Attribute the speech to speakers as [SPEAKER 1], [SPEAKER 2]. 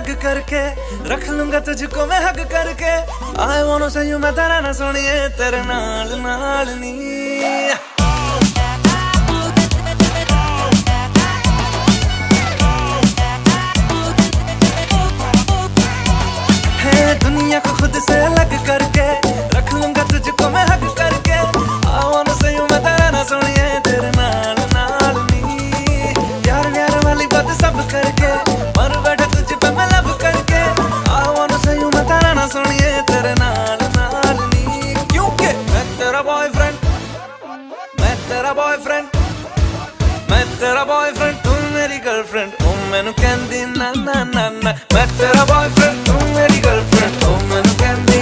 [SPEAKER 1] अलग करके रख लूंगा तुझको मैं हग करके। आई वांट टू से यू मैं तेरा ना सोनिए तेरे नाल नाल नी। दुनिया को खुद से अलग करके रख लूंगा तुझको मैं हक करके। I wanna say you मैं तेरा ना सोनिए तेरे नाल नाल नी। प्यार प्यार वाली बात सब करके मर बैठा तुझ पे मैं लब करके। I wanna say you मैं तेरा ना सोनिए तेरे नाल नाल नी। क्योंकि मैं तेरा बॉयफ्रेंड, मैं तेरा बॉयफ्रेंड, मैं तेरा बॉयफ्रेंड तू मेरी गर्लफ्रेंड। ओ मैनू कहंदी ना ना ना ना। मैं तेरा बॉयफ्रेंड तू मेरी गर्लफ्रेंड। ओ मैनू कहंदी